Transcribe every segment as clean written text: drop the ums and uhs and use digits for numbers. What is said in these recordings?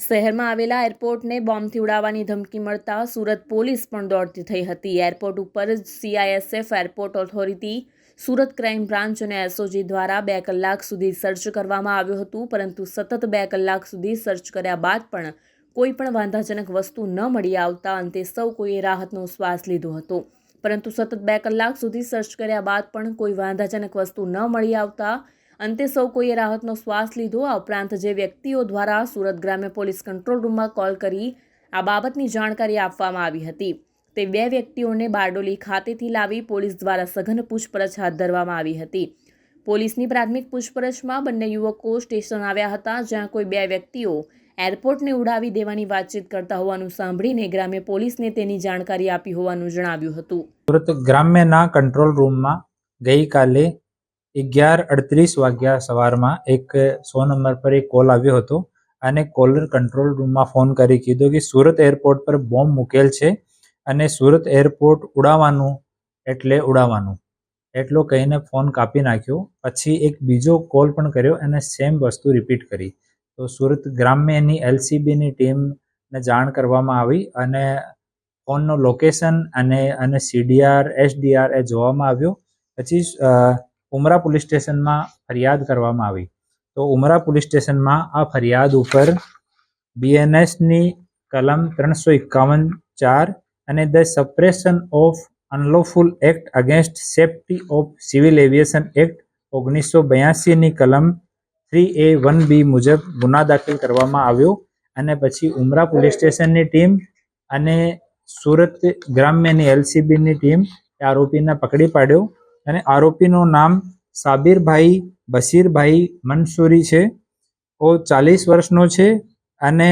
શહેરમાં આવેલા એરપોર્ટને બોમ્બથી ઉડાવવાની ધમકી મળતા સુરત પોલીસ પણ દોડતી થઈ હતી। એરપોર્ટ ઉપર CISF airport authority, Surat crime branch અને SOG દ્વારા 2 કલાક સુધી સર્ચ કરવામાં આવ્યું હતું, પરંતુ સતત 2 કલાક સુધી સર્ચ કર્યા બાદ પણ કોઈ પણ વાંધાજનક વસ્તુ ન મળી આવતા અંતે સૌ કોઈએ રાહતનો શ્વાસ લીધો હતો। પરંતુ સતત 2 કલાક સુધી સર્ચ કર્યા બાદ પણ કોઈ વાંધાજનક વસ્તુ ન મળી આવતા અંતે સૌ કોઈએ રાહતનો શ્વાસ લીધો। આ ઉપરાંત જે વ્યક્તિઓ દ્વારા સુરત ગ્રામ્ય પોલીસ કંટ્રોલ રૂમમાં કોલ કરી આ બાબતની જાણકારી આપવામાં આવી હતી, તે 2 વ્યક્તિઓને બારડોલી ખાતેથી લાવી પોલીસ દ્વારા સઘન પૂછપરછ હાથ ધરવામાં આવી હતી। પોલીસની પ્રાથમિક પૂછપરછમાં બંને યુવકો સ્ટેશન આવ્યા હતા, જ્યાં કોઈ 2 વ્યક્તિઓ એરપોર્ટને ઉડાવી દેવાની વાતચીત કરતા હોવાનું સાંભળીને ગ્રામ્ય પોલીસને તેની જાણકારી આપી હોવાનું જણાવ્યું હતું। સુરત ગ્રામ્યના કંટ્રોલ રૂમમાં ગઈકાલે 11:38 વાગ્યા સવારમાં એક 100 નંબર પર એક કોલ આવ્યો હતો અને કોલર કંટ્રોલ રૂમમાં ફોન કરી કીધું કે સુરત એરપોર્ટ પર બોમ્બ મૂકેલ છે અને સુરત એરપોર્ટ ઉડાવવાનું એટલે ઉડાવવાનું એટલો કહીને ફોન કાપી નાખ્યો। પછી એક બીજો કોલ પણ કર્યો અને સેમ વસ્તુ રિપીટ કરી। તો સુરત ગ્રામ્યની LCBની ટીમને જાણ કરવામાં આવી અને ફોનનો લોકેશન અને CDR SDR એ જોવામાં આવ્યો। પછી ઉમરા પોલીસ સ્ટેશનમાં ફરિયાદ કરવામાં આવી। તો ઉમરા પોલીસ સ્ટેશનમાં આ ફરિયાદ ઉપર BNSની કલમ 351(4) અને the suppression of unlawful act against safety of civil aviation act 1982ની કલમ 3A(1)(b) મુજબ ગુના દાખલ કરવામાં આવ્યો અને પછી ઉમરા પોલીસ સ્ટેશનની ટીમ અને સુરત ગ્રામ્યની LCBની ટીમ આરોપીને પકડી પાડ્યો અને આરોપીનું નામ સાબિરભાઈ બશીરભાઈ મંસૂરી છે। ઓ 40 વર્ષનો છે અને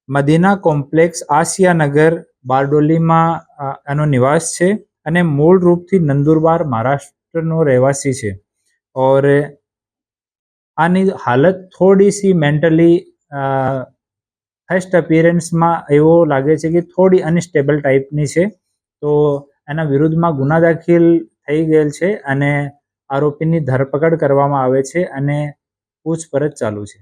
મદીના કોમ્પ્લેક્સ આસિયાનગર બારડોલીમાં એનો નિવાસ છે અને મૂળ રૂપથી નંદુરબાર મહારાષ્ટ્રનો રહેવાસી છે। ઓર આની હાલત થોડી સી મેન્ટલી ફર્સ્ટ અપિયરન્સમાં એવો લાગે છે કે થોડી અનસ્ટેબલ ટાઈપની છે। તો એના વિરુદ્ધમાં ગુના દાખલ થઈ ગયેલ છે અને આરોપીની ધરપકડ કરવામાં આવે છે અને પૂછપરછ ચાલુ છે।